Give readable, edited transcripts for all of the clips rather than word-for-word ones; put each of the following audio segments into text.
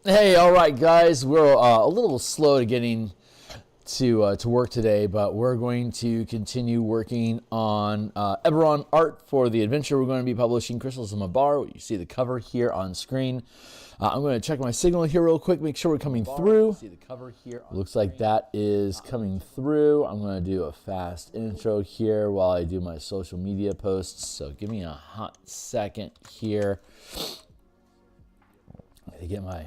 Hey, all right, guys. We're a little slow to getting to work today, but we're going to continue working on Eberron art for the adventure we're going to be publishing, Crystals in My Bar. You see the cover here on screen. I'm going to check my signal here real quick, make sure we're coming through. Looks like that is coming through. I'm going to do a fast intro here while I do my social media posts. So give me a hot second here to get my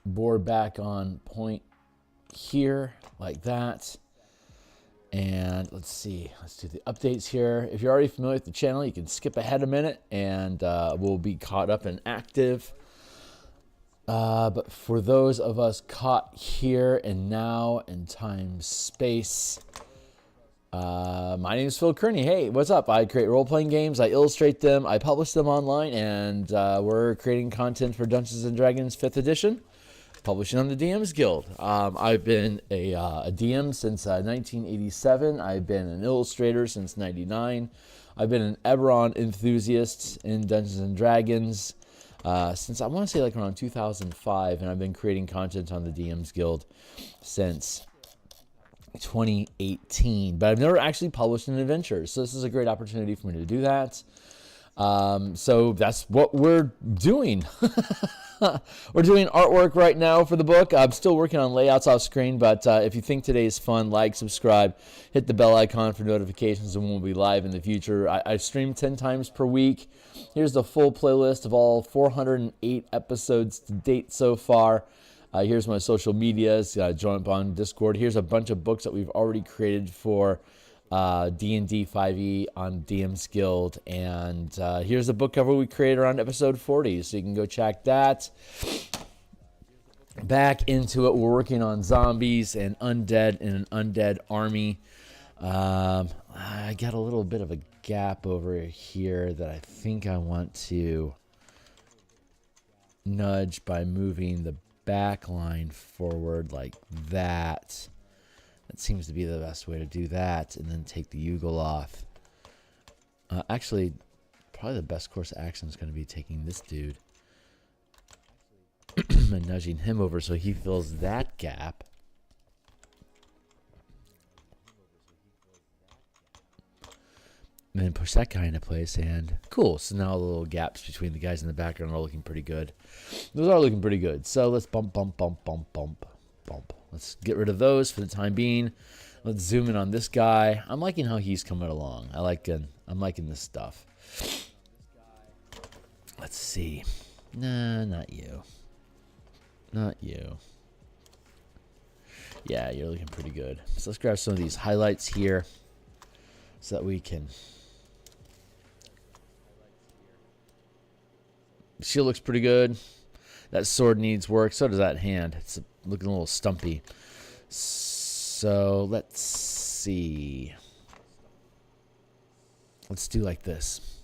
board back on point here like that. And let's see, let's do the updates here. If you're already familiar with the channel, you can skip ahead a minute and we'll be caught up and active. But for those of us caught here and now in time space, my name is Phil Kearney. Hey, what's up? I create role-playing games, I illustrate them, I publish them online, and we're creating content for Dungeons & Dragons 5th edition, publishing on the DMsGuild. I've been a DM since 1987. I've been an illustrator since 99. I've been an Eberron enthusiast in Dungeons & Dragons since I want to say like around 2005, and I've been creating content on the DMsGuild since 2018, but I've never actually published an adventure, so this is a great opportunity for me to do that. So that's what we're doing. We're doing artwork right now for the book. I'm still working on layouts off screen, but if you think today is fun, like, subscribe, hit the bell icon for notifications and when we'll be live in the future. I stream 10 times per week. Here's the full playlist of all 408 episodes to date so far. Here's my social medias. Join up on Discord. Here's a bunch of books that we've already created for D&D 5e on DMsGuild, and here's a book cover we created around episode 40, so you can go check that. Back into it, we're working on zombies and undead in an undead army. I got a little bit of a gap over here that I think I want to nudge by moving the back line forward like that. That seems to be the best way to do that, and then take the Ugle off. Actually, probably the best course of action is going to be taking this dude and nudging him over so he fills that gap. And then push that guy into place, and cool. So now the little gaps between the guys in the background are looking pretty good. Those are looking pretty good. So let's bump. Let's get rid of those for the time being. Let's zoom in on this guy. I'm liking how he's coming along. I'm liking this stuff. Let's see. Nah, not you. Not you. Yeah, you're looking pretty good. So let's grab some of these highlights here so that we can... Shield looks pretty good. That sword needs work. So does that hand. It's looking a little stumpy. So let's see. Let's do like this.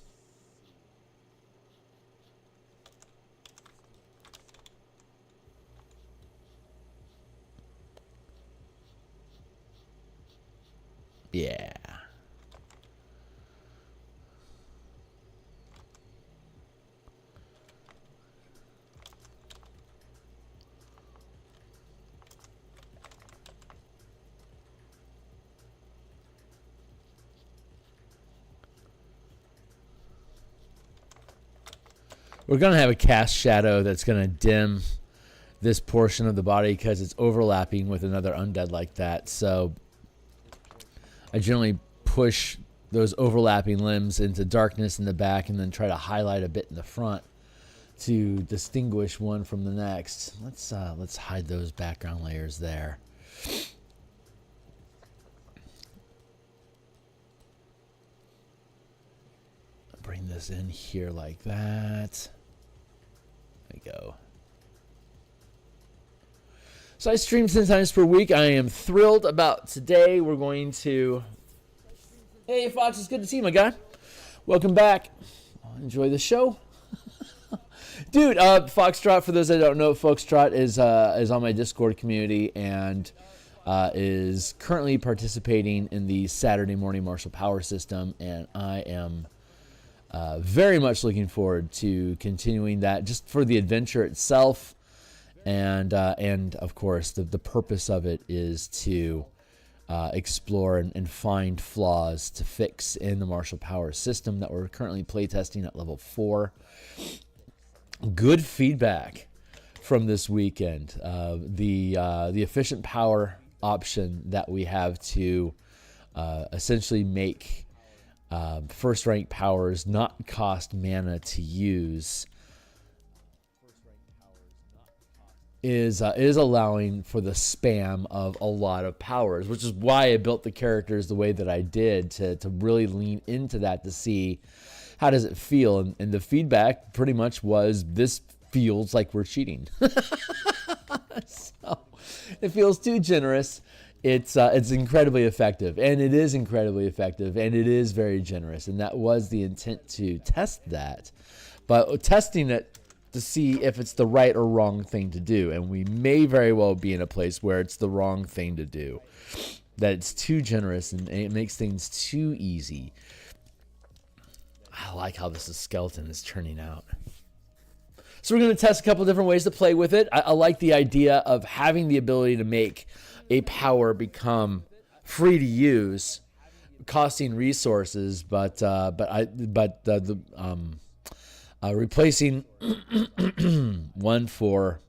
Yeah. We're going to have a cast shadow that's going to dim this portion of the body because it's overlapping with another undead like that. So I generally push those overlapping limbs into darkness in the back and then try to highlight a bit in the front to distinguish one from the next. Let's hide those background layers there. Bring this in here like that. There we go. So I stream 10 times per week. I am thrilled about today. We're going to... Hey, Fox, it's good to see you, my guy. Welcome back. Enjoy the show. Dude, Foxtrot, for those that don't know, Foxtrot is on my Discord community and is currently participating in the Saturday morning Martial Power System, and I am very much looking forward to continuing that just for the adventure itself and of course the purpose of it is to explore and find flaws to fix in the martial power system that we're currently playtesting at level 4. Good feedback from this weekend. The efficient power option that we have to essentially make first rank powers not cost mana to use is allowing for the spam of a lot of powers, which is why I built the characters the way that I did, to really lean into that to see how does it feel. And the feedback pretty much was, this feels like we're cheating. So it feels too generous. It's incredibly effective, and it is incredibly effective, and it is very generous, and that was the intent, to test that. But testing it to see if it's the right or wrong thing to do, and we may very well be in a place where it's the wrong thing to do, that it's too generous and it makes things too easy. I like how this skeleton is turning out. So we're going to test a couple different ways to play with it. I like the idea of having the ability to make a power become free to use, costing resources, but replacing one for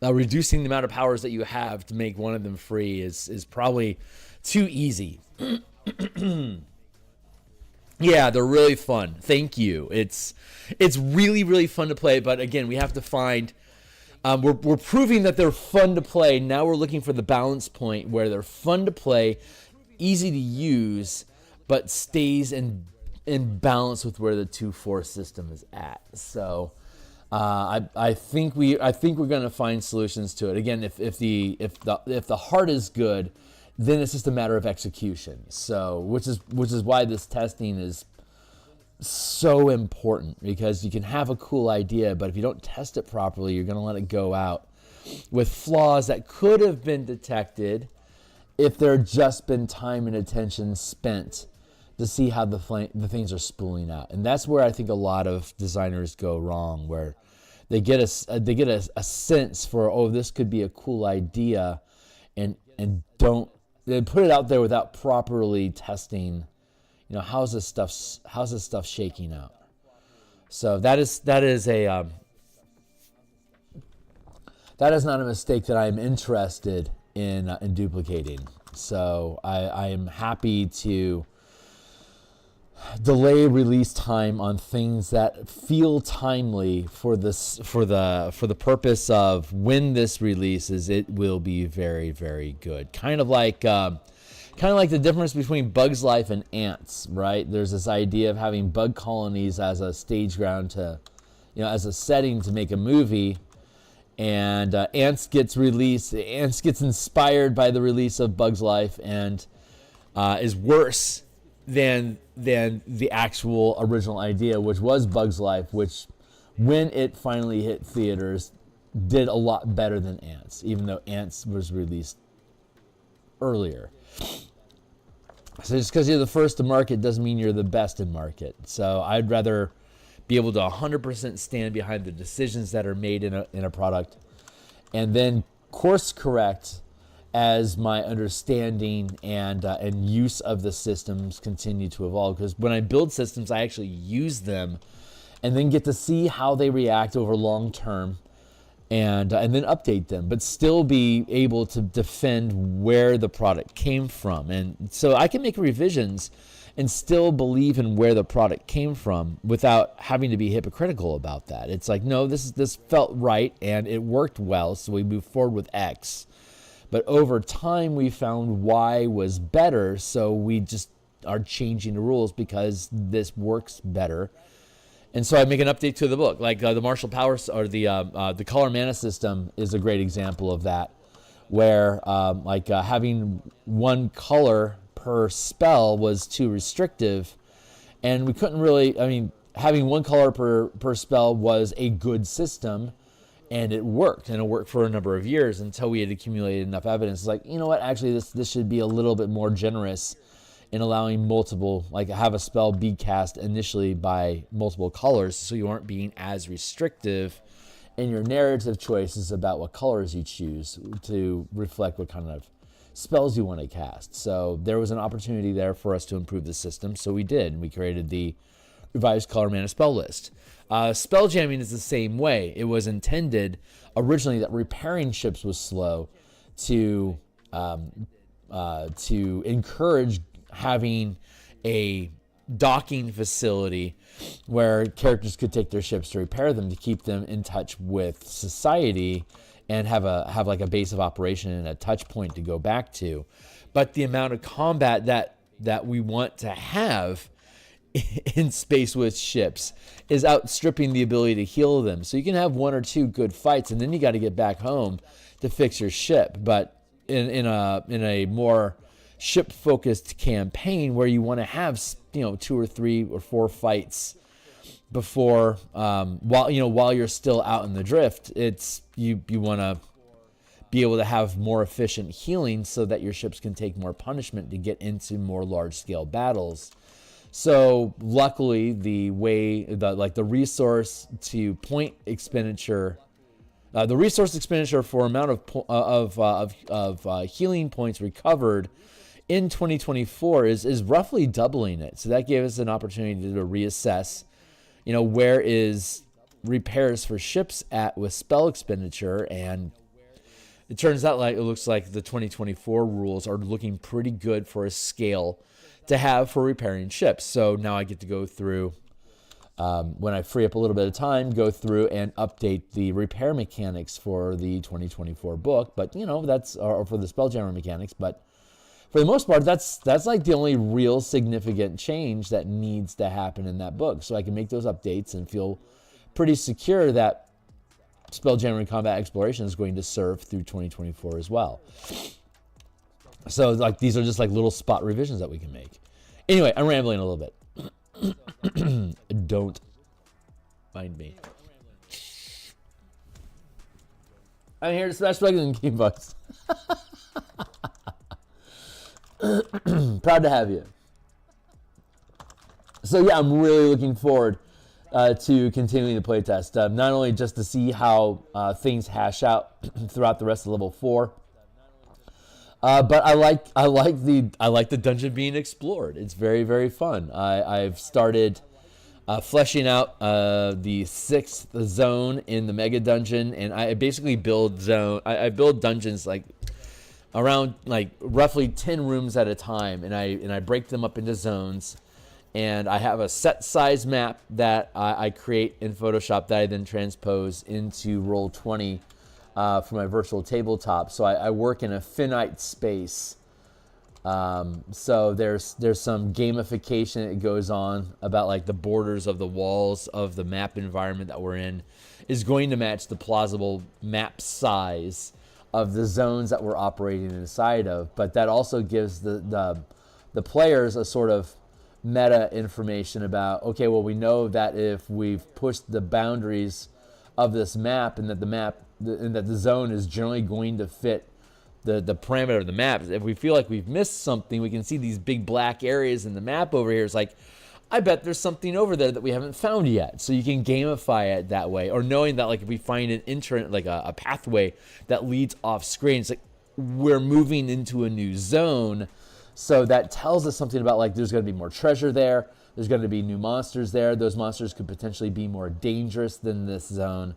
reducing the amount of powers that you have to make one of them free is probably too easy. Yeah, they're really fun. Thank you. It's really, really fun to play, but again, we have to find... we're proving that they're fun to play. Now we're looking for the balance point where they're fun to play, easy to use, but stays in balance with where the 2-4 system is at. So I think we're going to find solutions to it. Again, if the heart is good, then it's just a matter of execution. So which is why this testing is so important, because you can have a cool idea, but if you don't test it properly, you're going to let it go out with flaws that could have been detected if there had just been time and attention spent to see how the things are spooling out. And that's where I think a lot of designers go wrong, where they get a sense for, oh, this could be a cool idea, and they put it out there without properly testing, how's this stuff shaking out. So that is not a mistake that I'm interested in duplicating. So I am happy to delay release time on things that feel timely for the purpose of when this releases, it will be very, very good. Kind of like the difference between Bug's Life and Ants, right? There's this idea of having bug colonies as a stage ground to, as a setting to make a movie. And Ants gets inspired by the release of Bug's Life and is worse than the actual original idea, which was Bug's Life, which, when it finally hit theaters, did a lot better than Ants, even though Ants was released earlier. So just because you're the first to market doesn't mean you're the best in market. So I'd rather be able to 100% stand behind the decisions that are made in a product, and then course correct as my understanding and use of the systems continue to evolve. Because when I build systems, I actually use them and then get to see how they react over long term, and then update them, but still be able to defend where the product came from. And so I can make revisions and still believe in where the product came from without having to be hypocritical about that. It's like, no, this felt right and it worked well, so we move forward with X. But over time, we found Y was better, so we just are changing the rules because this works better. And so I make an update to the book, like the martial powers, or the color mana system is a great example of that, where having one color per spell was too restrictive, and we couldn't really. Having one color per spell was a good system, and it worked for a number of years until we had accumulated enough evidence. It's like, you know what? Actually, this should be a little bit more generous and allowing multiple, like have a spell be cast initially by multiple colors, so you aren't being as restrictive in your narrative choices about what colors you choose to reflect what kind of spells you want to cast. So there was an opportunity there for us to improve the system, so we did. We created the revised color mana spell list. Spell jamming is the same way. It was intended originally that repairing ships was slow to encourage having a docking facility where characters could take their ships to repair them, to keep them in touch with society and have like a base of operation and a touch point to go back to. But the amount of combat that we want to have in space with ships is outstripping the ability to heal them. So you can have 1 or 2 good fights, and then you got to get back home to fix your ship. But in a more ship focused campaign where you want to have 2 or 3 or 4 fights before while you're still out in the drift, it's you want to be able to have more efficient healing so that your ships can take more punishment to get into more large scale battles. So luckily, the resource to point expenditure, the resource expenditure for amount of healing points recovered in 2024 is roughly doubling it. So that gave us an opportunity to reassess, where is repairs for ships at with spell expenditure, and it turns out it looks like the 2024 rules are looking pretty good for a scale to have for repairing ships. So now I get to go through, when I free up a little bit of time, go through and update the repair mechanics for the 2024 book. But that's or for the Spelljammer mechanics. But for the most part, that's like the only real significant change that needs to happen in that book. So I can make those updates and feel pretty secure that Spelljammer and Combat Exploration is going to serve through 2024 as well. So these are just little spot revisions that we can make. Anyway, I'm rambling a little bit. Don't mind me. I'm here to smash bugs and keep bugs. Proud to have you. So yeah, I'm really looking forward to continuing the playtest. Not only just to see how things hash out throughout the rest of level 4. But I like the dungeon being explored. It's very, very fun. I've started fleshing out the 6th zone in the mega dungeon, and I basically build I build dungeons around roughly 10 rooms at a time, and I break them up into zones. And I have a set size map that I create in Photoshop that I then transpose into Roll20. For my virtual tabletop. So I work in a finite space. So there's some gamification that goes on about the borders of the walls of the map environment that we're in is going to match the plausible map size of the zones that we're operating inside of. But that also gives the players a sort of meta information about, okay, well, we know that if we've pushed the boundaries of this map and that the zone is generally going to fit the parameter of the map. If we feel like we've missed something, we can see these big black areas in the map over here. It's I bet there's something over there that we haven't found yet. So you can gamify it that way. Or knowing that if we find an entrant, a pathway that leads off screen, it's we're moving into a new zone. So that tells us something about there's going to be more treasure there. There's going to be new monsters there. Those monsters could potentially be more dangerous than this zone.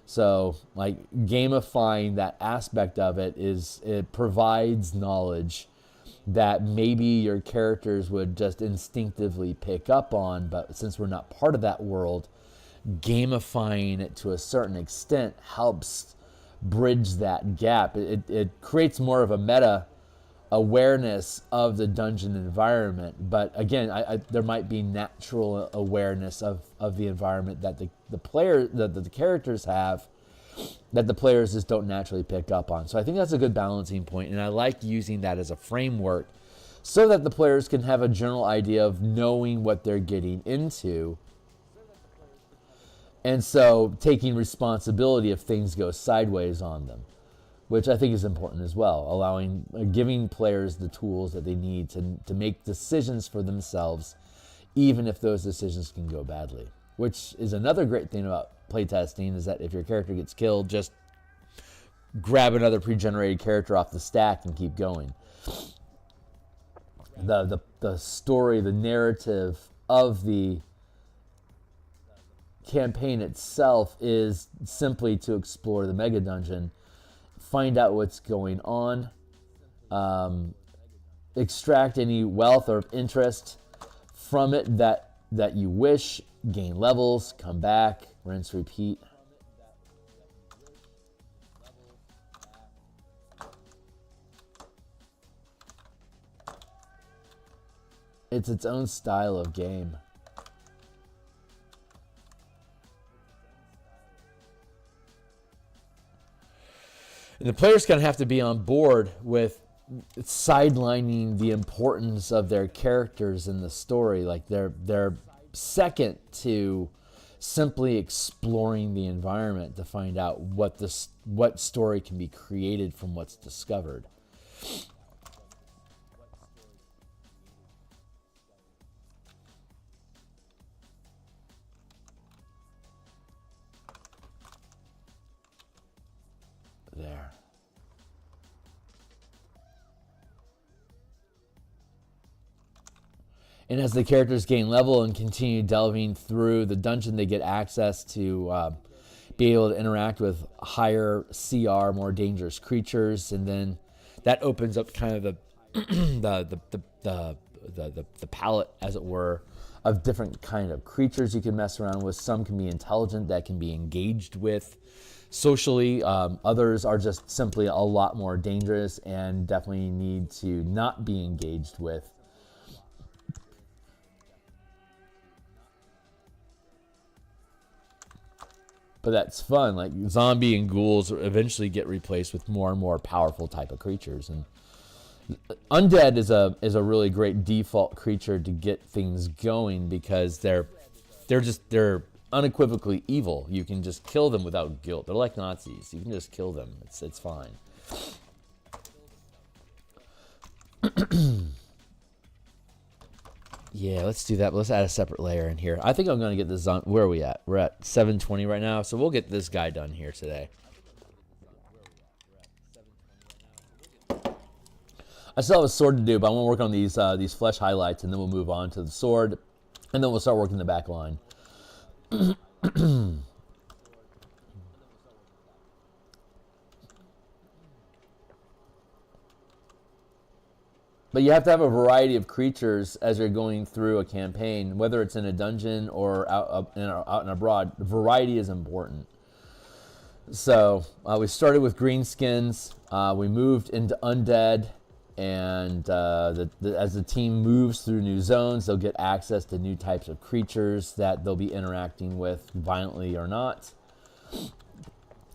So, gamifying that aspect of it provides knowledge that maybe your characters would just instinctively pick up on, but since we're not part of that world, gamifying it to a certain extent helps bridge that gap. It creates more of a meta awareness of the dungeon environment, but again, there might be natural awareness of the environment that the characters have that the players just don't naturally pick up on. So I think that's a good balancing point, and I like using that as a framework so that the players can have a general idea of knowing what they're getting into, and so taking responsibility if things go sideways on them. which I think is important as well, allowing, giving players the tools that they need to make decisions for themselves, even if those decisions can go badly. Which is another great thing about playtesting, is that if your character gets killed, just grab another pre-generated character off the stack and keep going. The story, the narrative of the campaign itself is simply to explore the mega dungeon, find out what's going on, extract any wealth or interest from it that you wish, gain levels, come back, rinse, repeat. It's its own style of game. And the players kind of have to be on board with sidelining the importance of their characters in the story. Like they're second to simply exploring the environment to find out what story can be created from what's discovered. There. And as the characters gain level and continue delving through the dungeon, they get access to be able to interact with higher CR, more dangerous creatures, and then that opens up kind of the palette, as it were, of different kind of creatures you can mess around with. Some can be intelligent, that can be engaged with socially. Others are just simply a lot more dangerous and definitely need to not be engaged with. But that's fun. Like zombie and ghouls eventually get replaced with more and more powerful type of creatures. And undead is a really great default creature to get things going, because they're unequivocally evil. You can just kill them without guilt. They're like Nazis. You can just kill them. It's fine. Yeah, let's do that. Let's add a separate layer in here. I think I'm going to get this on. Where are we at? We're at 720 right now, so we'll get this guy done here today. I still have a sword to do, but I want to work on these flesh highlights, and then we'll move on to the sword, and then we'll start working the back line. But you have to have a variety of creatures as you're going through a campaign, whether it's in a dungeon or out and abroad. Variety is important. So we started with greenskins. We moved into undead, and as the team moves through new zones, they'll get access to new types of creatures that they'll be interacting with, violently or not.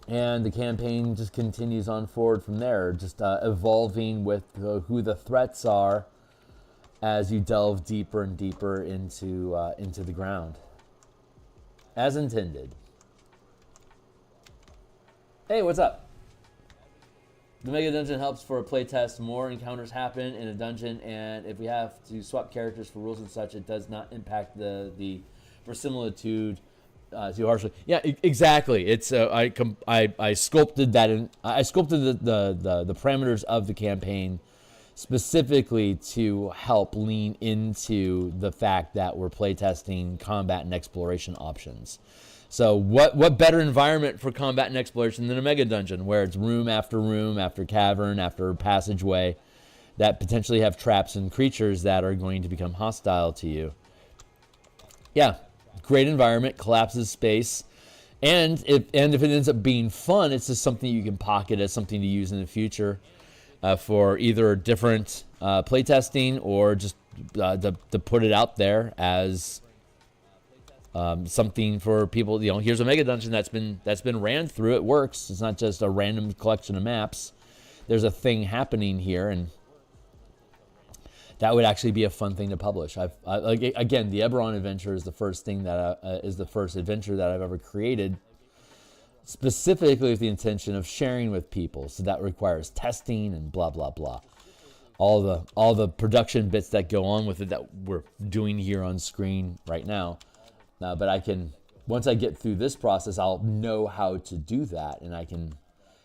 And the campaign just continues on forward from there, just evolving with who the threats are as you delve deeper and deeper into the ground, as intended. Hey, what's up? The Mega Dungeon helps for a playtest. More encounters happen in a dungeon, and if we have to swap characters for rules and such, it does not impact the verisimilitude too harshly. Yeah, exactly. It's I sculpted that in. I sculpted the parameters of the campaign specifically to help lean into the fact that we're playtesting combat and exploration options. So what better environment for combat and exploration than a mega dungeon, where it's room after cavern after passageway that potentially have traps and creatures that are going to become hostile to you. Yeah. Great environment, collapses space, and if it ends up being fun, it's just something you can pocket as something to use in the future for either different playtesting or just to put it out there as something for people. You know, here's a mega dungeon that's been ran through. It works. It's not just a random collection of maps. There's a thing happening here, and that would actually be a fun thing to publish. Again, the Eberron adventure is the first thing that is the first adventure that I've ever created specifically with the intention of sharing with people. So that requires testing and blah, blah, blah. All the production bits that go on with it that we're doing here on screen right now. But I can, once I get through this process, I'll know how to do that, and I can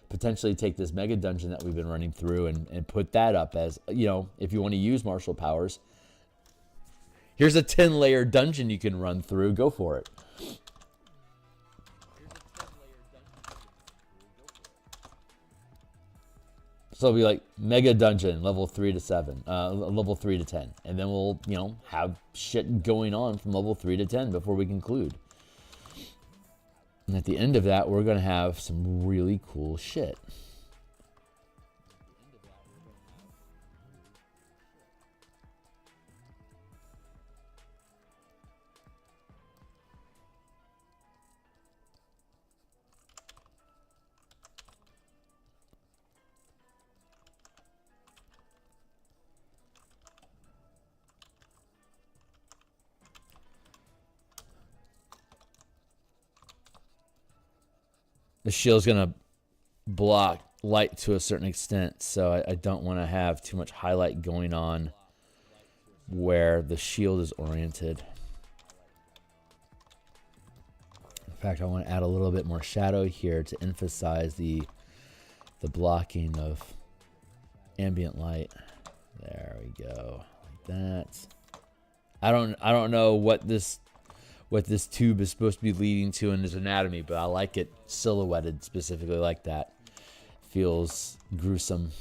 potentially take this mega dungeon that we've been running through and put that up as, you know, if you want to use martial powers, here's a 10-layer dungeon you can run through. Go for it. So it'll be like mega dungeon, level 3 to 7, level 3 to 10. And then we'll, you know, have shit going on from level 3 to 10 before we conclude. And at the end of that, we're going to have some really cool shit. The shield's going to block light to a certain extent, so I don't want to have too much highlight going on where the shield is oriented. In fact, I want to add a little bit more shadow here to emphasize the blocking of ambient light. There we go, like that. I don't know what this tube is supposed to be leading to in its anatomy, but I like it silhouetted specifically like that. Feels gruesome.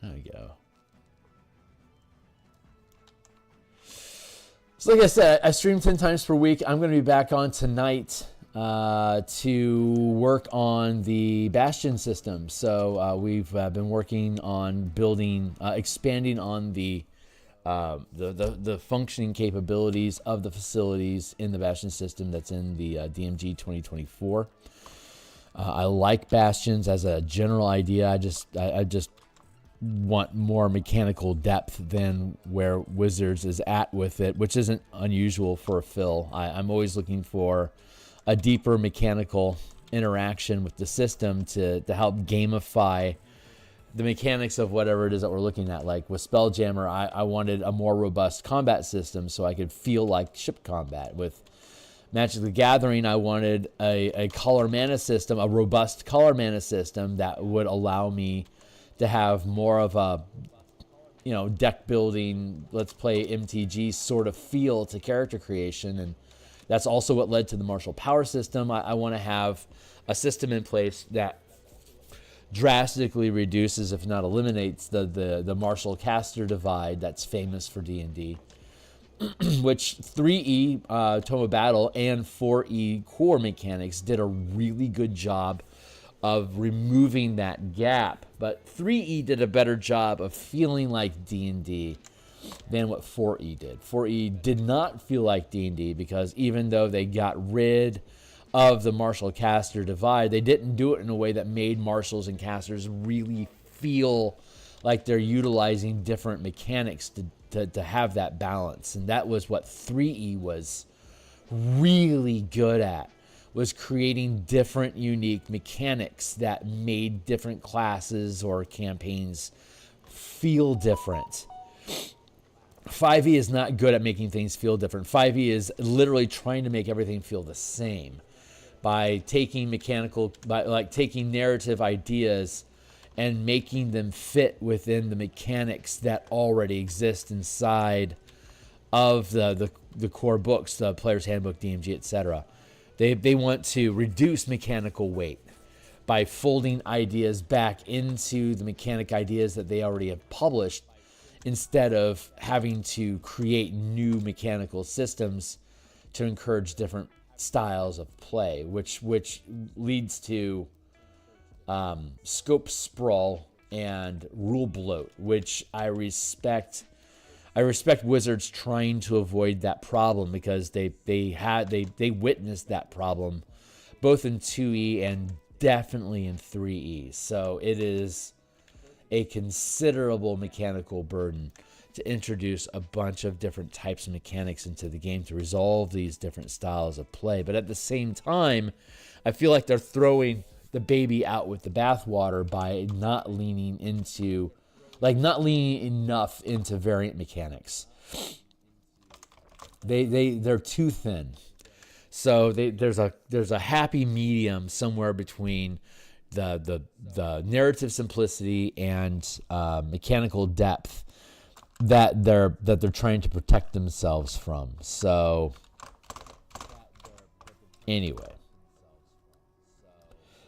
There we go. So like I said, I stream 10 times per week. I'm going to be back on tonight to work on the Bastion system. So we've been working on building, expanding on the functioning capabilities of the facilities in the Bastion system that's in the DMG 2024. I like Bastions as a general idea. I just want more mechanical depth than where Wizards is at with it, which isn't unusual for a fill. I'm always looking for a deeper mechanical interaction with the system to help gamify the mechanics of whatever it is that we're looking at. Like with Spelljammer, I wanted a more robust combat system so I could feel like ship combat. With Magic the Gathering, I wanted a color mana system, a robust color mana system that would allow me to have more of a, you know, deck building, let's play MTG sort of feel to character creation. And that's also what led to the martial power system. I want to have a system in place that drastically reduces, if not eliminates, the martial caster divide that's famous for D&D. Which 3E, Tome of Battle, and 4E core mechanics did a really good job of removing that gap. But 3E did a better job of feeling like D&D than what 4E did. 4E did not feel like D&D because even though they got rid of the martial caster divide, they didn't do it in a way that made martials and casters really feel like they're utilizing different mechanics to have that balance. And that was what 3E was really good at, was creating different unique mechanics that made different classes or campaigns feel different. 5e is not good at making things feel different. 5e is literally trying to make everything feel the same by taking taking narrative ideas and making them fit within the mechanics that already exist inside of the core books, the Player's Handbook, DMG, etc. They want to reduce mechanical weight by folding ideas back into the mechanic ideas that they already have published, instead of having to create new mechanical systems to encourage different styles of play, which leads to scope sprawl and rule bloat, which I respect. I respect Wizards trying to avoid that problem, because they witnessed that problem both in 2E and definitely in 3E. So it is a considerable mechanical burden to introduce a bunch of different types of mechanics into the game to resolve these different styles of play. But at the same time, I feel like they're throwing the baby out with the bathwater by not leaning enough into variant mechanics. They're too thin. So there's a happy medium somewhere between the narrative simplicity and mechanical depth that they're trying to protect themselves from. So anyway,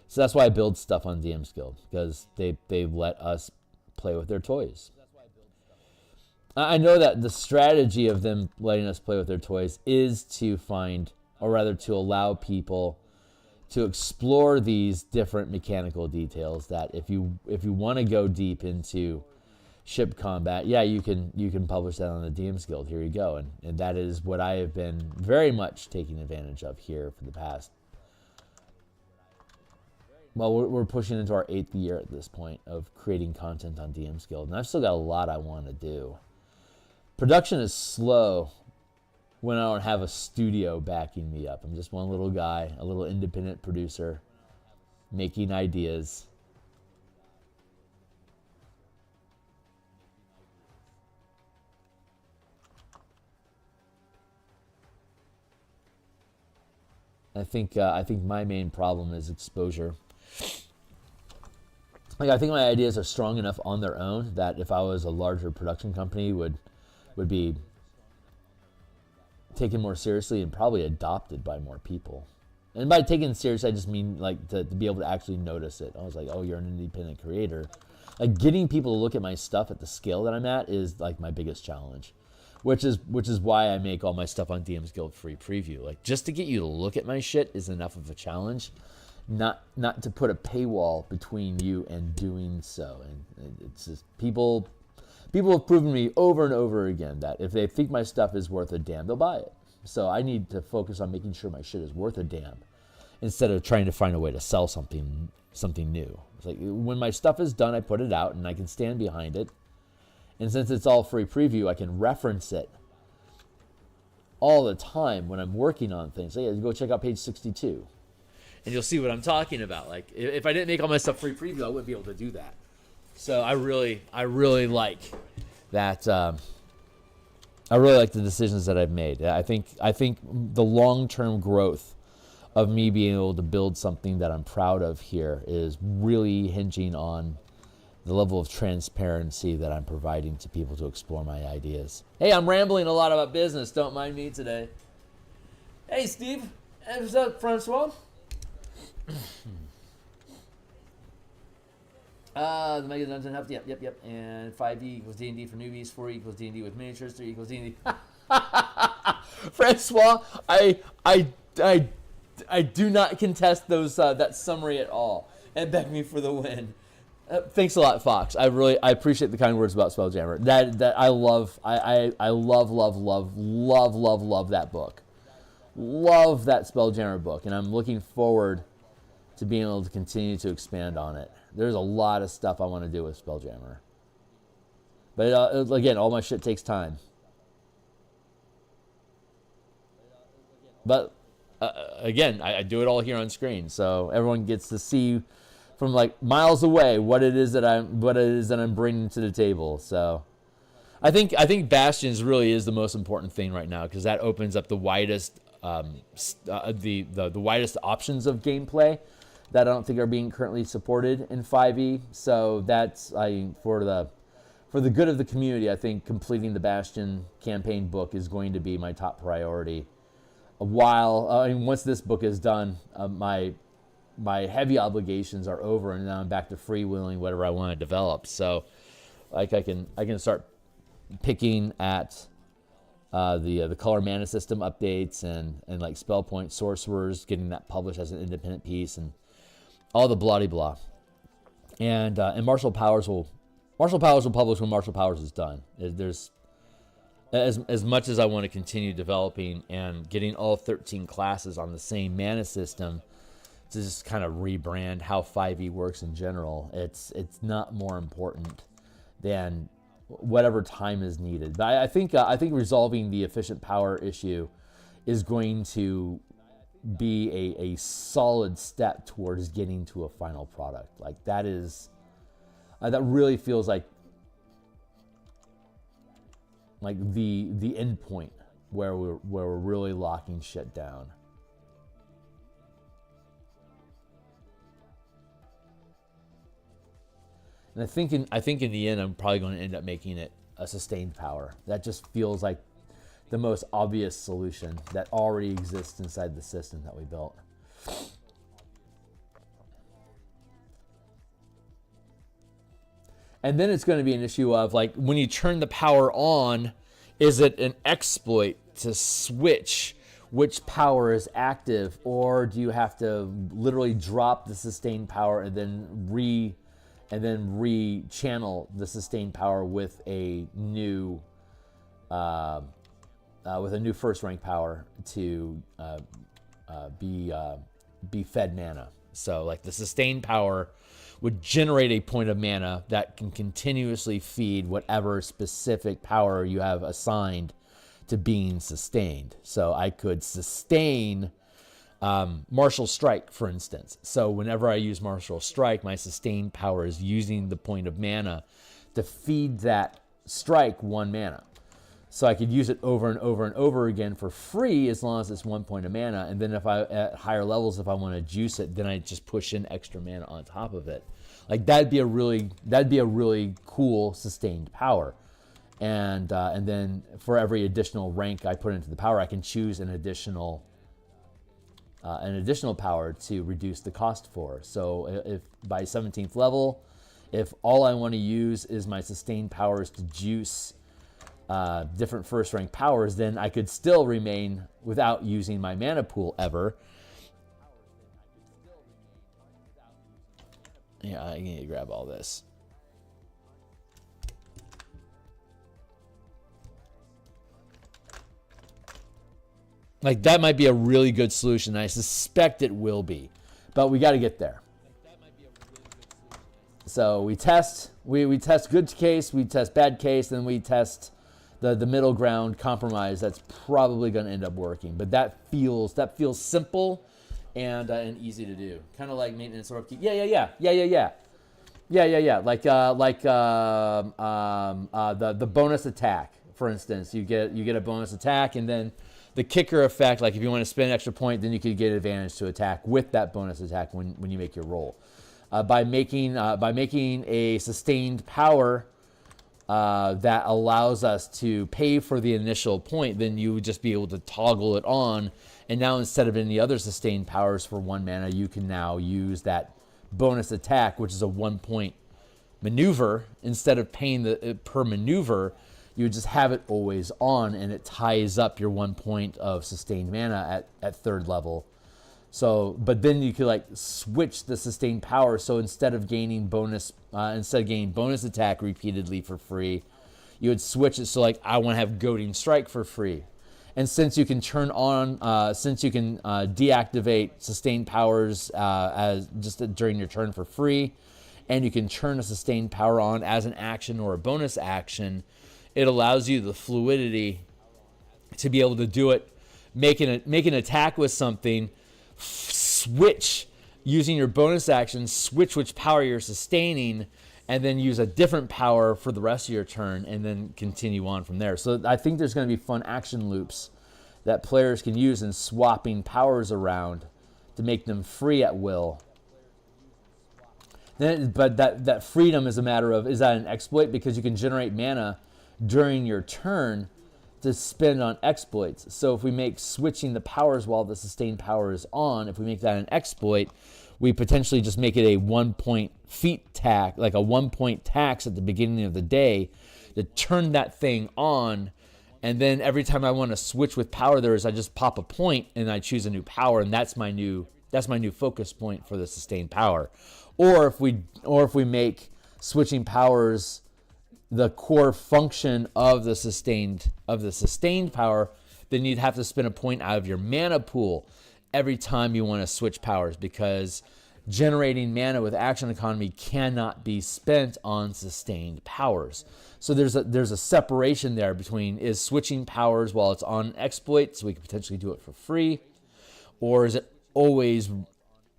so that's why I build stuff on DMsGuild, because they let us play with their toys. I know that the strategy of them letting us play with their toys is to find, or rather to allow people to explore these different mechanical details, that if you want to go deep into ship combat, yeah, you can publish that on the DMsGuild. Here you go. And that is what I have been very much taking advantage of here for the past. Well, we're pushing into our 8th year at this point of creating content on DMsGuild, and I've still got a lot I want to do. Production is slow when I don't have a studio backing me up. I'm just one little guy, a little independent producer, making ideas. I think my main problem is exposure. Like, I think my ideas are strong enough on their own that if I was a larger production company, would be taken more seriously and probably adopted by more people. And by taken seriously, I just mean like to be able to actually notice it. I was like, oh, you're an independent creator. Like, getting people to look at my stuff at the scale that I'm at is like my biggest challenge. Which is why I make all my stuff on DMsGuild free preview. Like, just to get you to look at my shit is enough of a challenge, not to put a paywall between you and doing so. And it's just people have proven to me over and over again that if they think my stuff is worth a damn, they'll buy it. So I need to focus on making sure my shit is worth a damn, instead of trying to find a way to sell something new. It's like, when my stuff is done, I put it out and I can stand behind it. And since it's all free preview, I can reference it all the time when I'm working on things. So yeah, go check out page 62. And you'll see what I'm talking about. Like, if I didn't make all my stuff free preview, I wouldn't be able to do that. So I really like that. I really like the decisions that I've made. I think the long-term growth of me being able to build something that I'm proud of here is really hinging on the level of transparency that I'm providing to people to explore my ideas. Hey, I'm rambling a lot about business. Don't mind me today. Hey, Steve. What's up, Francois? The Mega Dungeon Hub. Yep. And 5e equals D&D for newbies. 4e equals D&D with miniatures. 3 equals D&D. Francois, I do not contest those that summary at all. And back me for the win. Thanks a lot, Fox. I appreciate the kind words about Spelljammer. That I love. I love that book. Love that Spelljammer book, and I'm looking forward to being able to continue to expand on it. There's a lot of stuff I want to do with Spelljammer, but again, all my shit takes time. But again, I do it all here on screen, so everyone gets to see from like miles away what it is that I'm bringing to the table. So I think Bastions really is the most important thing right now, because that opens up the widest the widest options of gameplay that I don't think are being currently supported in 5e. So that's for the good of the community. I think completing the Bastion campaign book is going to be my top priority. Once this book is done, my heavy obligations are over, and now I'm back to freewheeling whatever I want to develop. So, like, I can start picking at the color mana system updates and like spell point sorcerers, getting that published as an independent piece, and all the blah blah. And martial powers will publish when martial powers is done. There's as much as I want to continue developing and getting all 13 classes on the same mana system to just kind of rebrand how 5e works in general. It's not more important than whatever time is needed. But I think resolving the efficient power issue is going to be a solid step towards getting to a final product. Like that is that really feels like the end point where we're really locking shit down. And I think in the end, I'm probably going to end up making it a sustained power. That just feels like the most obvious solution that already exists inside the system that we built. And then it's going to be an issue of, like, when you turn the power on, is it an exploit to switch which power is active, or do you have to literally drop the sustained power and then re-channel the sustained power with a new first rank power to be fed mana. So like the sustained power would generate a point of mana that can continuously feed whatever specific power you have assigned to being sustained. So I could sustain Martial Strike, for instance. So whenever I use Martial Strike, my sustained power is using the point of mana to feed that strike 1 mana. So I could use it over and over and over again for free as long as it's 1 point of mana. And then if I, at higher levels, if I want to juice it, then I just push in extra mana on top of it. Like that'd be a really cool sustained power. And then for every additional rank I put into the power, I can choose an additional power to reduce the cost for. So if by 17th level, if all I want to use is my sustained powers to juice different first rank powers, then I could still remain without using my mana pool ever. Yeah, I need to grab all this. Like that might be a really good solution. I suspect it will be, but we got to get there. So we test good case, we test bad case, then we test the middle ground compromise. That's probably going to end up working, but that feels simple and easy to do. Kind of like maintenance or upkeep. Yeah. Like the bonus attack, for instance. You get a bonus attack, and then the kicker effect, like if you want to spend an extra point, then you could get advantage to attack with that bonus attack when you make your roll. By making a sustained power that allows us to pay for the initial point, then you would just be able to toggle it on. And now instead of any other sustained powers for 1 mana, you can now use that bonus attack, which is a 1 point maneuver. Instead of paying the per maneuver, you just have it always on, and it ties up your 1 point of sustained mana at 3rd level. So, but then you could like switch the sustained power. So instead of gaining bonus attack repeatedly for free, you would switch it. So like I want to have Goading Strike for free, and since you can turn on, deactivate sustained powers as just during your turn for free, and you can turn a sustained power on as an action or a bonus action. It allows you the fluidity to be able to do it, make an attack with something, switch using your bonus action, switch which power you're sustaining, and then use a different power for the rest of your turn, and then continue on from there. So I think there's going to be fun action loops that players can use in swapping powers around to make them free at will. But that freedom is a matter of, is that an exploit? Because you can generate mana during your turn to spend on exploits. So if we make switching the powers while the sustained power is on, if we make that an exploit, we potentially just make it a 1 point feat tax, like a 1 point tax at the beginning of the day to turn that thing on. And then every time I want to switch with power, I just pop a point and I choose a new power, and that's my new focus point for the sustained power. Or if we make switching powers the core function of the sustained power, then you'd have to spend a point out of your mana pool every time you want to switch powers, because generating mana with action economy cannot be spent on sustained powers. So there's a separation there between, is switching powers while it's on an exploit, so we can potentially do it for free, or is it always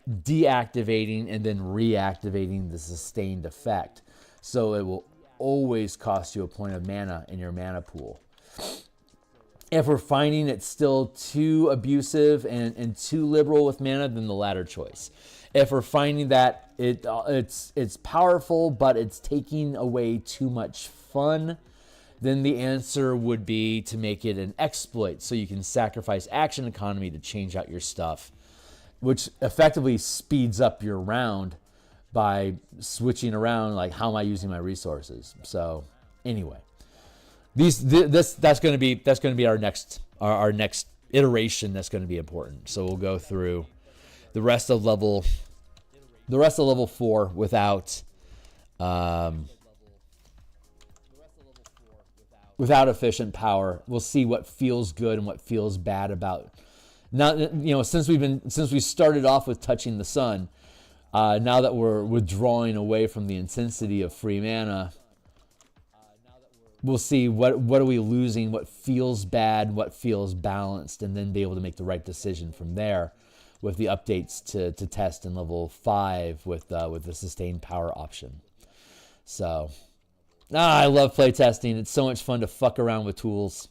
deactivating and then reactivating the sustained effect? So it will always cost you a point of mana in your mana pool. If we're finding it's still too abusive and too liberal with mana, then the latter choice. If we're finding that it's powerful, but it's taking away too much fun, then the answer would be to make it an exploit, so you can sacrifice action economy to change out your stuff, which effectively speeds up your round by switching around, like, how am I using my resources? So anyway, that's going to be our next iteration. That's going to be important. So we'll go through the rest of level 4 without efficient power. We'll see what feels good and what feels bad about. Now, since we started off with touching the sun, now that we're withdrawing away from the intensity of free mana, we'll see what are we losing, what feels bad, what feels balanced, and then be able to make the right decision from there with the updates to test in level 5 with the sustained power option. So, I love playtesting. It's so much fun to fuck around with tools.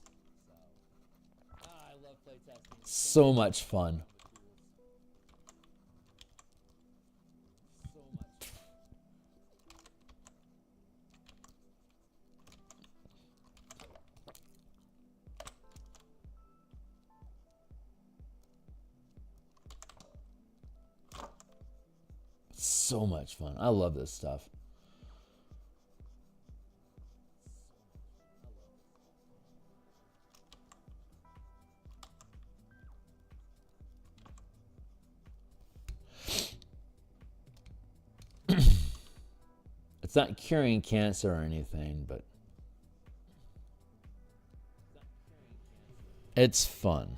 So much fun. So much fun. I love this stuff. It's not curing cancer or anything, but it's fun.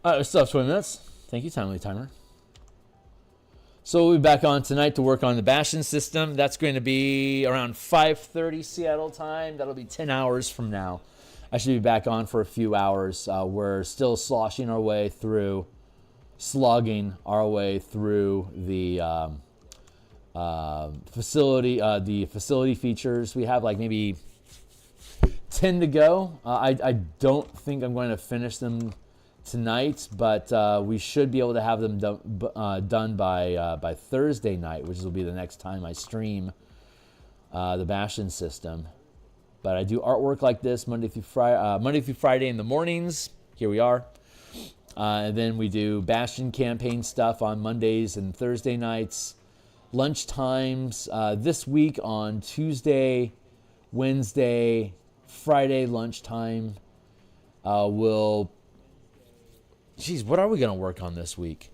All right, we still have 20 minutes. Thank you, Timely Timer. So we'll be back on tonight to work on the Bastion system. That's going to be around 5:30 Seattle time. That'll be 10 hours from now. I should be back on for a few hours. We're still slogging our way through the facility features. We have like maybe 10 to go. I don't think I'm going to finish them tonight, but we should be able to have them done by Thursday night, which will be the next time I stream the Bastion system. But I do artwork like this Monday through Friday in the mornings. Here we are. And then we do Bastion campaign stuff on Mondays and Thursday nights. Lunch times this week on Tuesday, Wednesday, Friday lunchtime. What are we going to work on this week?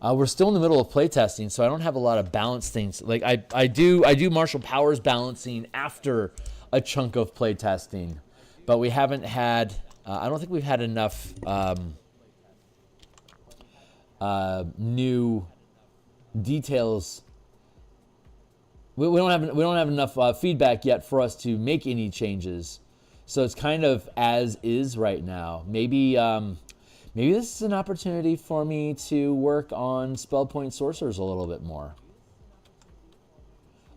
We're still in the middle of playtesting, so I don't have a lot of balance things. Like I do martial powers balancing after a chunk of playtesting, but we haven't had. I don't think we've had enough new details. We don't have enough feedback yet for us to make any changes. So it's kind of as is right now. Maybe this is an opportunity for me to work on spell point sorcerers a little bit more.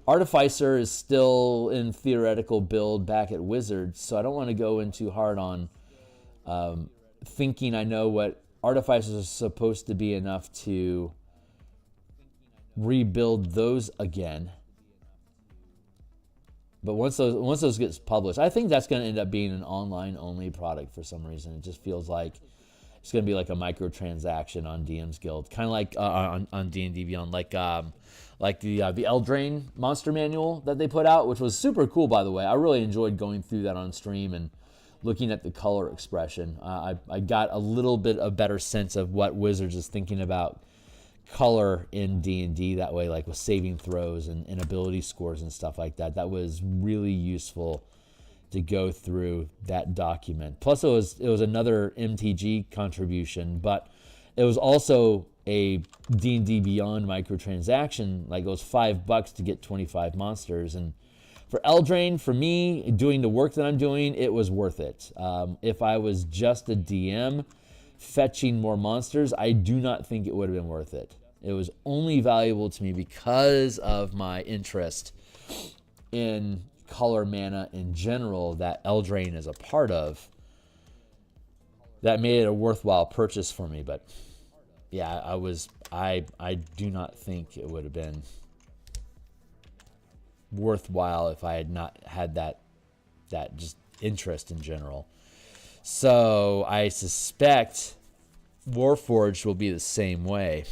Artificer is still in theoretical build back at Wizards, so I don't want to go in too hard on thinking I know what Artificers are supposed to be enough to rebuild those again. But once those gets published, I think that's going to end up being an online-only product for some reason. It just feels like it's going to be like a microtransaction on DMsGuild, kind of like on D&D Beyond, like the Eldraine monster manual that they put out, which was super cool, by the way. I really enjoyed going through that on stream and looking at the color expression. I got a little bit of better sense of what Wizards is thinking about color in D&D that way, like with saving throws and ability scores and stuff like that. That was really useful to go through that document. Plus, it was another MTG contribution, but it was also a D&D Beyond microtransaction. Like, it was $5 to get 25 monsters. And for Eldraine, for me, doing the work that I'm doing, it was worth it. If I was just a DM fetching more monsters, I do not think it would have been worth it. It was only valuable to me because of my interest in color mana in general that Eldraine is a part of. That made it a worthwhile purchase for me. But yeah, I do not think it would have been worthwhile if I had not had that just interest in general. So I suspect Warforged will be the same way.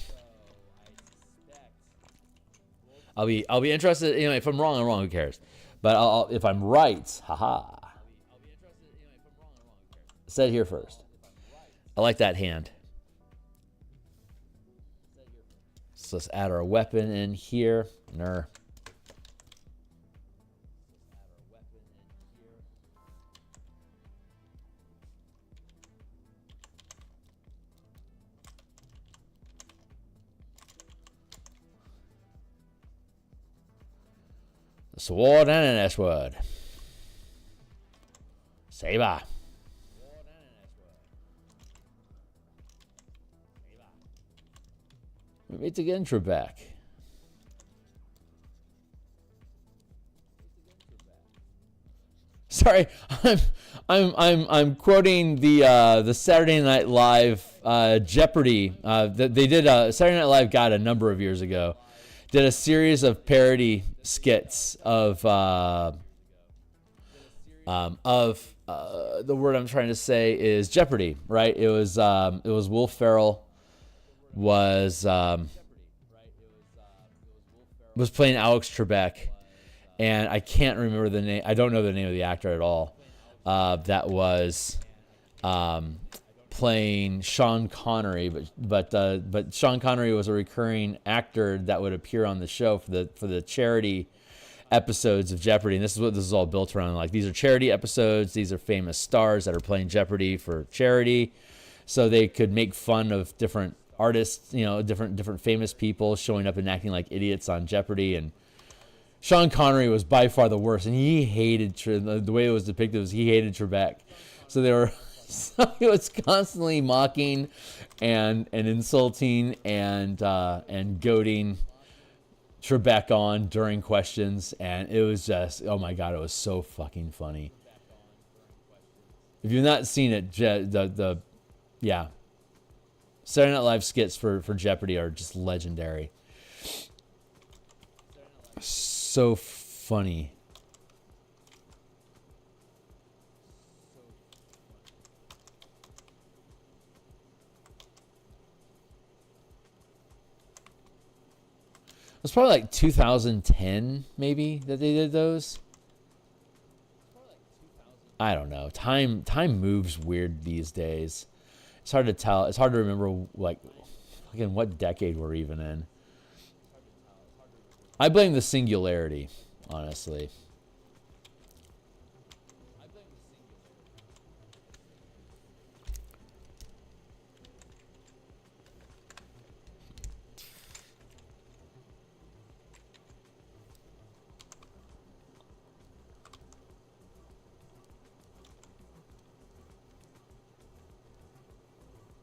I'll be interested. You know, if I'm wrong, I'm wrong. Who cares? But if I'm right, haha. Said here first. I like that hand. So let's add our weapon in here. Ner. Sword and an S-word. Saber. We meet again, Trebek. Sorry, I'm quoting the Saturday Night Live Jeopardy. They did Saturday Night Live got a number of years ago. Did a series of parody skits of the word I'm trying to say is Jeopardy, right? It was Will Ferrell was playing Alex Trebek, and I can't remember the name. I don't know the name of the actor at all. That was playing Sean Connery, but Sean Connery was a recurring actor that would appear on the show for the charity episodes of Jeopardy. And this is what this is all built around. Like, these are charity episodes. These are famous stars that are playing Jeopardy for charity, so they could make fun of different artists, you know, different famous people showing up and acting like idiots on Jeopardy. And Sean Connery was by far the worst, and he hated the way it was depicted was he hated Trebek. So they were. So he was constantly mocking and insulting and goading Trebek on during questions, and it was just, oh my god, it was so fucking funny. If you've not seen it, yeah, Saturday Night Live skits for Jeopardy are just legendary. So funny. It was probably like 2010, maybe, that they did those. I don't know. Time moves weird these days. It's hard to tell. It's hard to remember, like, again, what decade we're even in. I blame the singularity, honestly.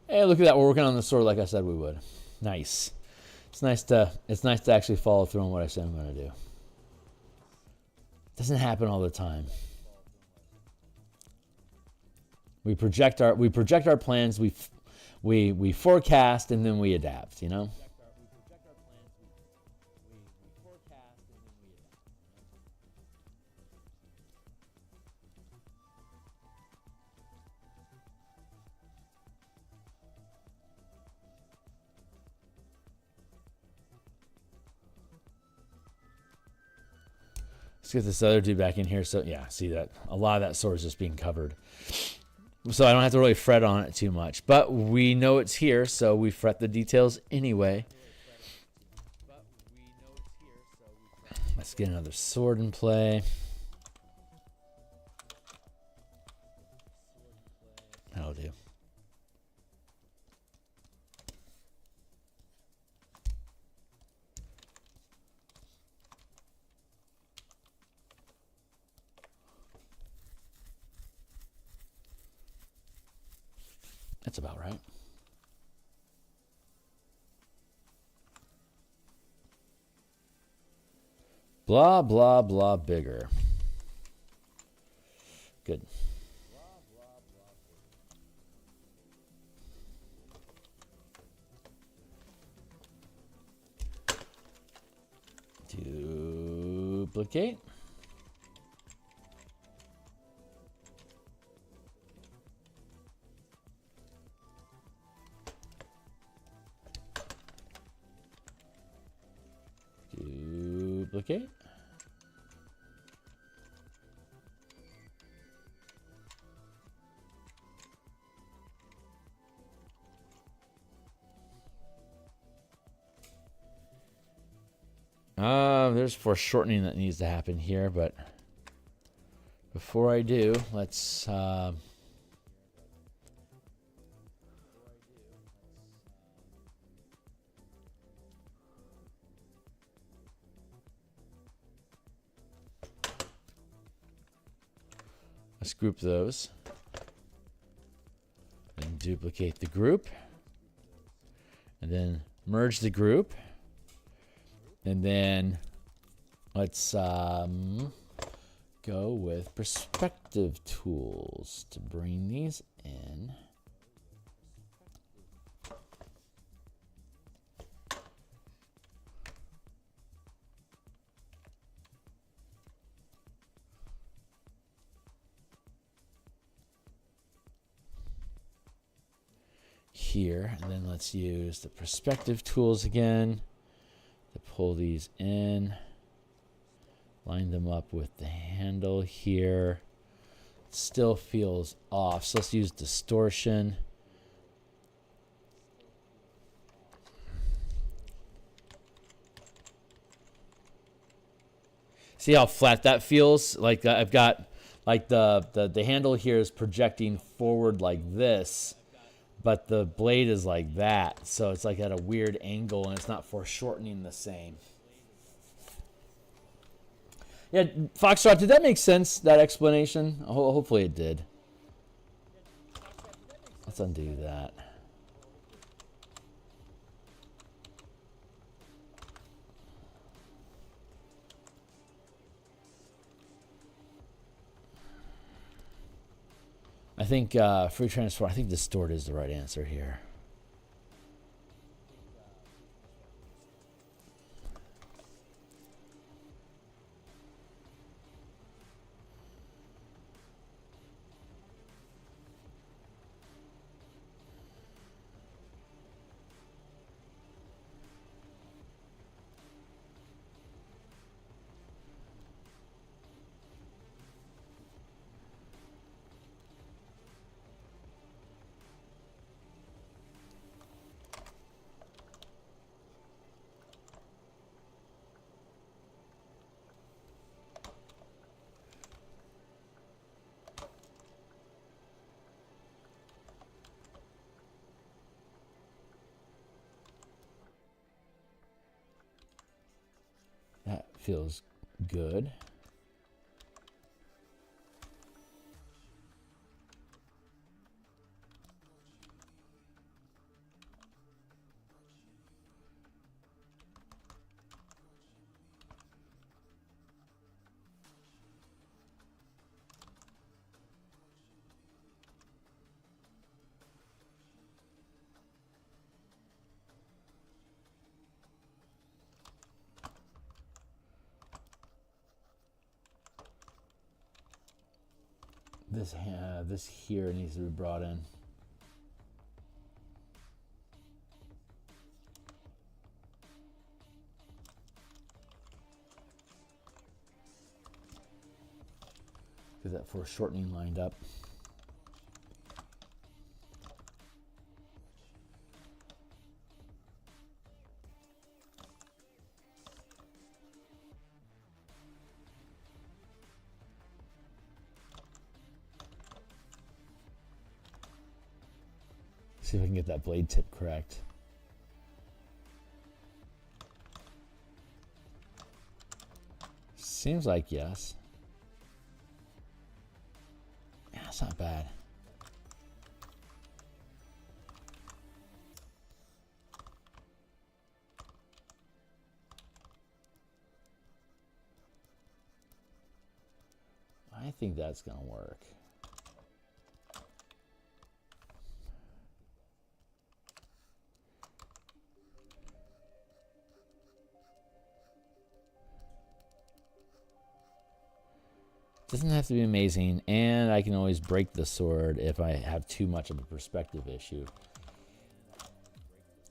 Hey, look at that. We're working on the sword like I said we would. Nice. It's nice to actually follow through on what I said I'm going to do. Doesn't happen all the time. We project our plans, we forecast, and then we adapt, you know? Let's get this other dude back in here. So yeah, see that a lot of that sword is just being covered. So I don't have to really fret on it too much. But we know it's here, so we fret the details anyway. Let's get another sword in play. That'll do. That's about right. Blah, blah, blah, bigger. Good. Duplicate. Duplicate. There's foreshortening that needs to happen here, but before I do, let's group those and duplicate the group, and then merge the group, and then let's go with perspective tools to bring these in. Here, and then let's use the perspective tools again to pull these in, line them up with the handle here. It still feels off, so let's use distortion. See how flat that feels? Like I've got like the handle here is projecting forward like this, but the blade is like that, so it's like at a weird angle, and it's not foreshortening the same. Yeah, Foxtrot, did that make sense, that explanation? Hopefully it did. Let's undo that. I think free transform, I think distort is the right answer here. That feels good. This here needs to be brought in. Because that foreshortening lined up. See if I can get that blade tip correct. Seems like yes. Yeah, it's not bad. I think that's gonna work. Doesn't have to be amazing, and I can always break the sword if I have too much of a perspective issue.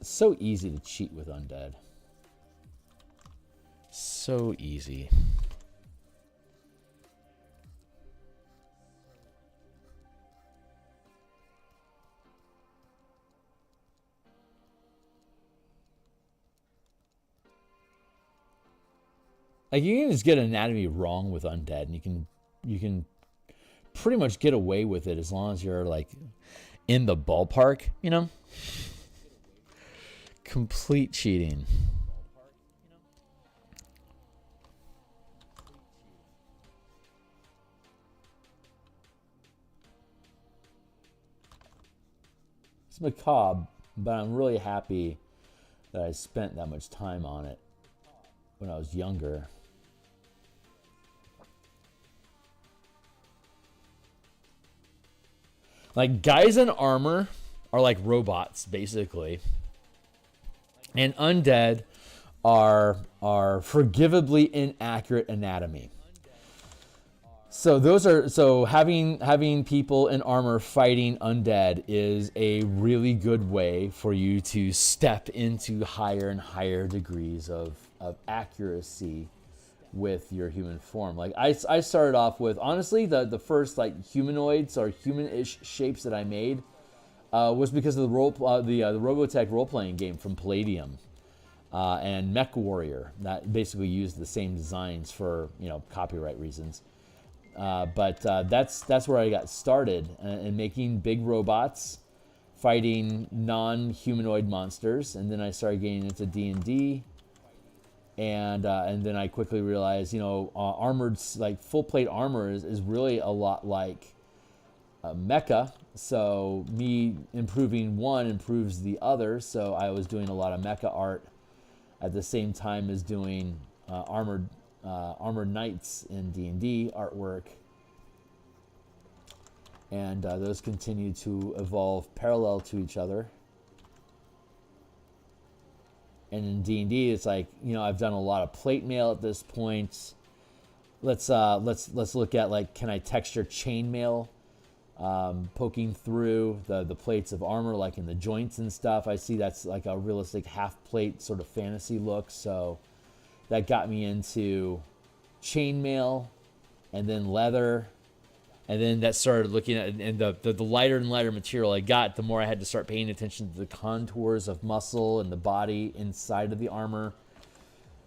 It's so easy to cheat with Undead. So easy. Like, you can just get anatomy wrong with Undead, and you can pretty much get away with it as long as you're like in the ballpark, you know? Complete cheating. It's macabre, but I'm really happy that I spent that much time on it when I was younger. Like, guys in armor are like robots, basically. And undead are forgivably inaccurate anatomy. So having people in armor fighting undead is a really good way for you to step into higher and higher degrees of accuracy with your human form. Like, I started off with, honestly, the first like humanoids or human-ish shapes that I made was because of the Robotech role-playing game from Palladium and Mech Warrior that basically used the same designs for, you know, copyright reasons. But that's where I got started in making big robots fighting non-humanoid monsters, and then I started getting into D&D. And then I quickly realized, you know, armored, like full plate armor is really a lot like mecha. So me improving one improves the other. So I was doing a lot of mecha art at the same time as doing armored knights in D&D artwork. And those continue to evolve parallel to each other. And in D&D, it's like, you know, I've done a lot of plate mail at this point. Let's look at, like, can I texture chainmail, poking through the plates of armor, like in the joints and stuff. I see that's like a realistic half plate sort of fantasy look. So that got me into chainmail, and then leather. And then that started looking at, and the lighter and lighter material I got, the more I had to start paying attention to the contours of muscle and the body inside of the armor.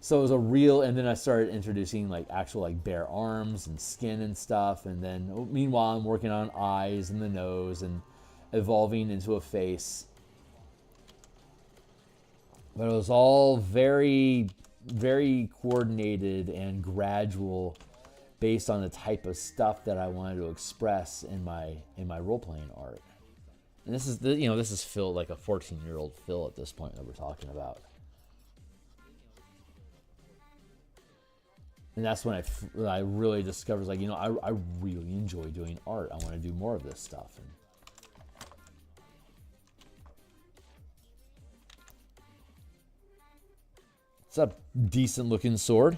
So it was a real, and then I started introducing like actual like bare arms and skin and stuff. And then meanwhile, I'm working on eyes and the nose and evolving into a face. But it was all very, very coordinated and gradual, based on the type of stuff that I wanted to express in my role-playing art. And this is this is Phil, like a 14-year-old Phil at this point that we're talking about. And that's when I really discovered, like, you know, I really enjoy doing art. I want to do more of this stuff. And it's a decent looking sword.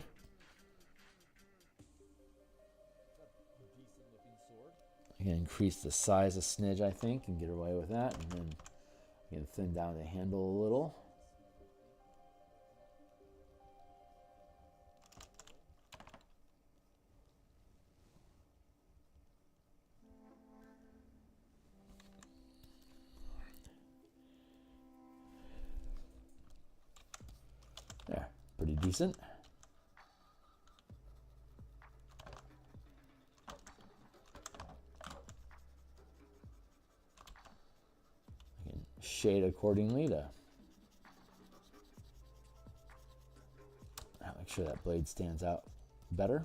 I can increase the size a smidge, I think, and get away with that. And then I can thin down the handle a little. There, pretty decent. shade accordingly to make sure that blade stands out better.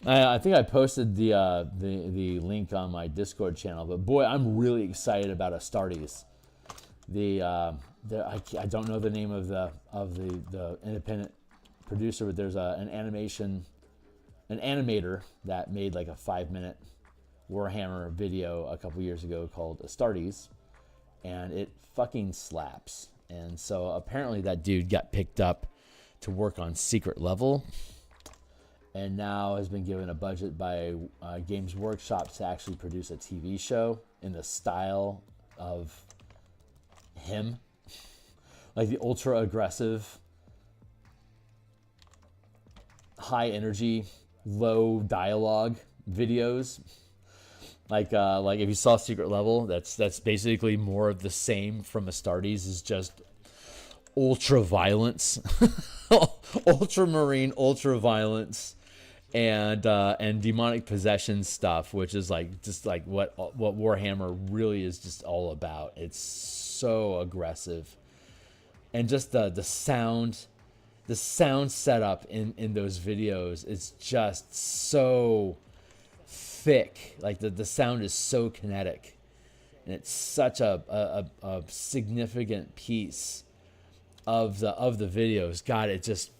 I think I posted the link on my Discord channel, but boy, I'm really excited about Astartes. I don't know the name of the independent producer, but there's an animator that made like a 5-minute Warhammer video a couple years ago called Astartes, and it fucking slaps. And so apparently that dude got picked up to work on Secret Level, and now has been given a budget by Games Workshop to actually produce a TV show in the style of him, like the ultra aggressive, high energy, low dialogue videos. Like if you saw Secret Level, that's basically more of the same from Astartes, is just ultra violence, ultramarine ultra violence, and demonic possession stuff, which is like just like what Warhammer really is just all about. It's so aggressive, and just the sound setup in those videos is just so thick. Like the sound is so kinetic, and it's such a significant piece of the videos. God, it just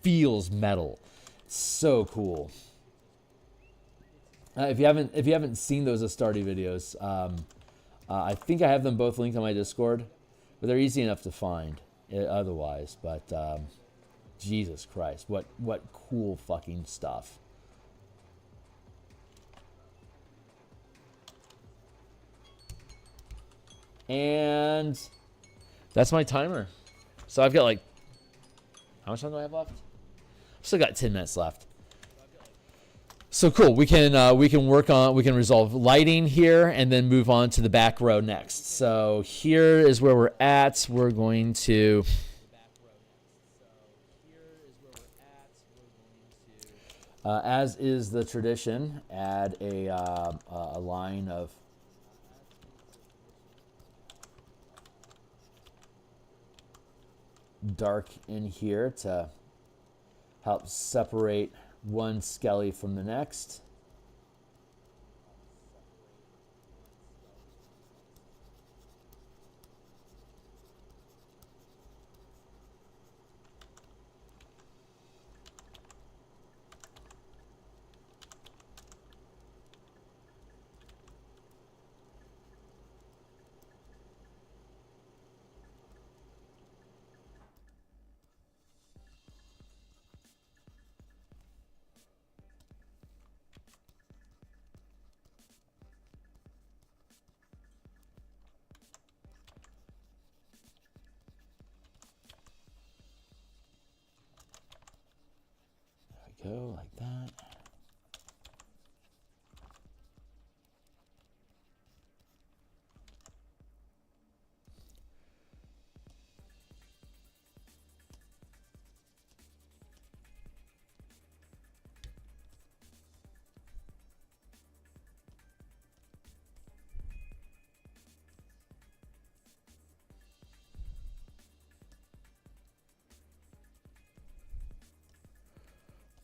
feels metal. It's so cool. If you haven't seen those Astartes videos, I think I have them both linked on my Discord, but they're easy enough to find otherwise. But Jesus Christ, what cool fucking stuff. And that's my timer. So I've got like, how much time do I have left? Still got 10 minutes left. So cool. We can resolve lighting here and then move on to the back row next. So here is where we're at. We're going to as is the tradition, add a line of dark in here to help separate one skelly from the next. Go like that.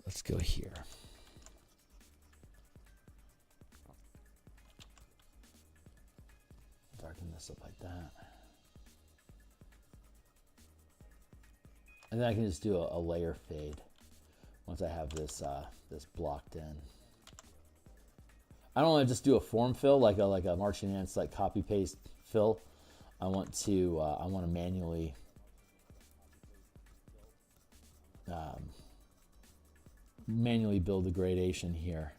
Let's go here. Darken this up like that. And then I can just do a layer fade once I have this this blocked in. I don't want to just do a form fill like a marching ants like copy paste fill. I want to manually manually build the gradation here.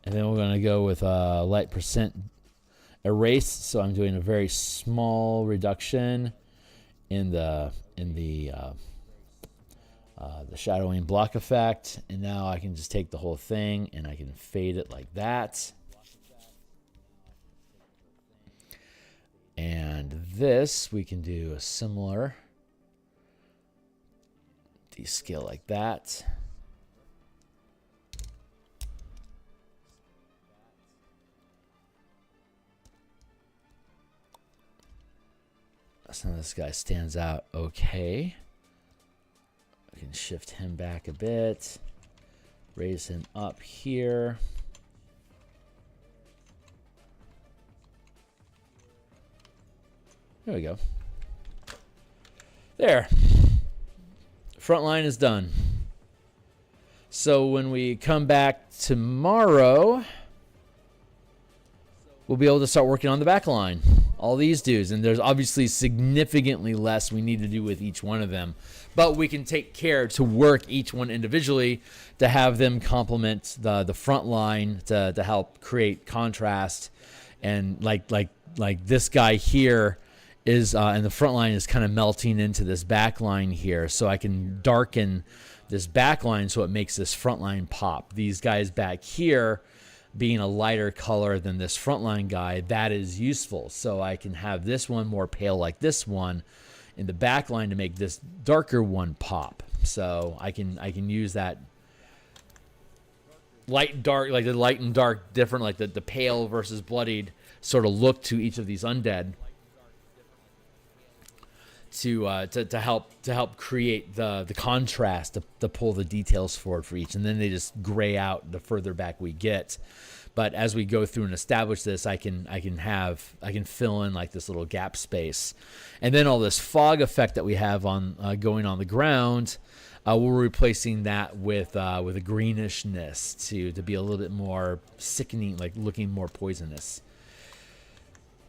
And then we're going to go with light percent erase. So I'm doing a very small reduction in the shadowing block effect. And now I can just take the whole thing and I can fade it like that. And this, we can do a similar descale like that. So this guy stands out okay. I can shift him back a bit, raise him up here. There we go. There. Front line is done. So when we come back tomorrow, we'll be able to start working on the back line. All these dudes, and there's obviously significantly less we need to do with each one of them, but we can take care to work each one individually to have them complement the front line to help create contrast. And like this guy here is and the front line is kind of melting into this back line here, so I can darken this back line so it makes this front line pop. These guys back here being a lighter color than this frontline guy, that is useful. So I can have this one more pale like this one in the back line to make this darker one pop. So I can use that light and dark, like the light and dark different, like the pale versus bloodied sort of look to each of these undead to help create the contrast to pull the details forward for each, and then they just gray out the further back we get. But as we go through and establish this, I can fill in like this little gap space, and then all this fog effect that we have on going on the ground, we're replacing that with a greenishness to be a little bit more sickening, like looking more poisonous.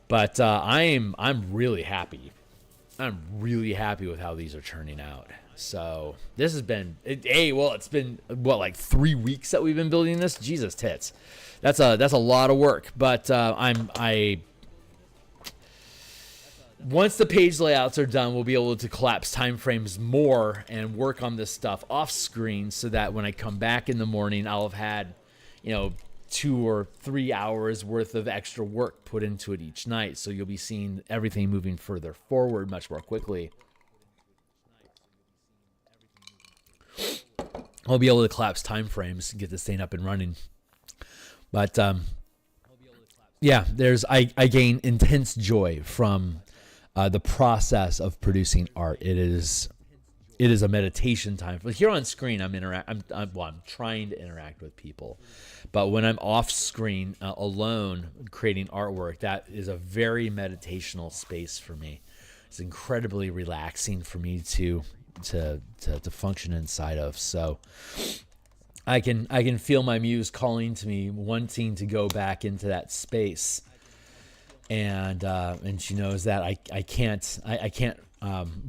But I'm really happy. I'm really happy with how these are turning out. So this has been it's been like 3 weeks that we've been building this. Jesus tits, that's a lot of work. But once the page layouts are done, we'll be able to collapse timeframes more and work on this stuff off screen, so that when I come back in the morning, I'll have had 2 or 3 hours worth of extra work put into it each night. So you'll be seeing everything moving further forward much more quickly. I'll be able to collapse time frames and get this thing up and running. But yeah, I gain intense joy from the process of producing art. It is a meditation time. Here on screen, I'm trying to interact with people, but when I'm off screen alone creating artwork, that is a very meditational space for me. It's incredibly relaxing for me to function inside of. So I can feel my muse calling to me, wanting to go back into that space, and she knows that I can't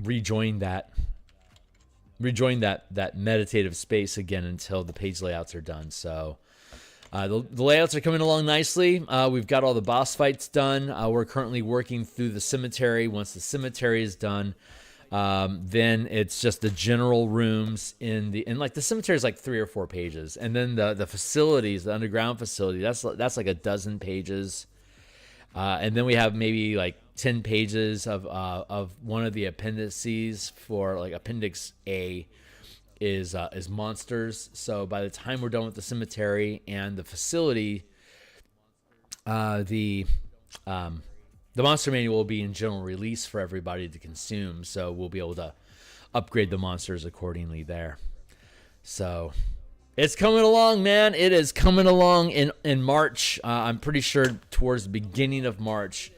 rejoin that meditative space again until the page layouts are done. So the layouts are coming along nicely. We've got all the boss fights done. We're currently working through the cemetery. Once the cemetery is done, then it's just the general rooms and the cemetery is like 3 or 4 pages, and then the facilities, the underground facility, that's like a dozen pages, and then we have maybe like 10 pages of one of the appendices for like Appendix A is monsters. So by the time we're done with the cemetery and the facility, the monster manual will be in general release for everybody to consume. So we'll be able to upgrade the monsters accordingly there. So it's coming along, man. It is coming along in March. I'm pretty sure towards the beginning of March.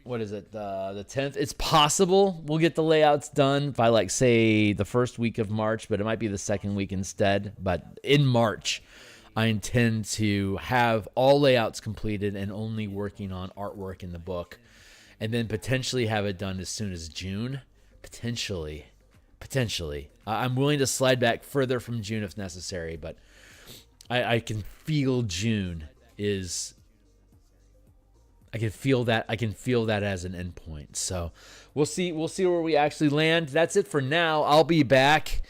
What is it? The 10th? It's possible we'll get the layouts done by like say the first week of March, but it might be the second week instead. But in March, I intend to have all layouts completed and only working on artwork in the book, and then potentially have it done as soon as June. Potentially. I'm willing to slide back further from June if necessary, but I can feel June is. I can feel that. I can feel that as an endpoint. So we'll see. We'll see where we actually land. That's it for now. I'll be back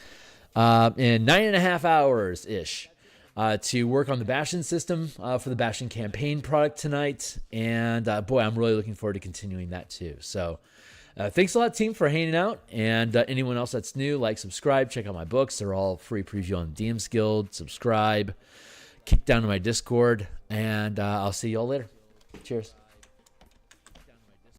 in 9.5 hours ish to work on the Bastion system for the Bastion campaign product tonight. And boy, I'm really looking forward to continuing that too. So thanks a lot, team, for hanging out. And anyone else that's new, like, subscribe, check out my books. They're all free preview on DMsGuild. Subscribe, kick down to my Discord, and I'll see you all later. Cheers.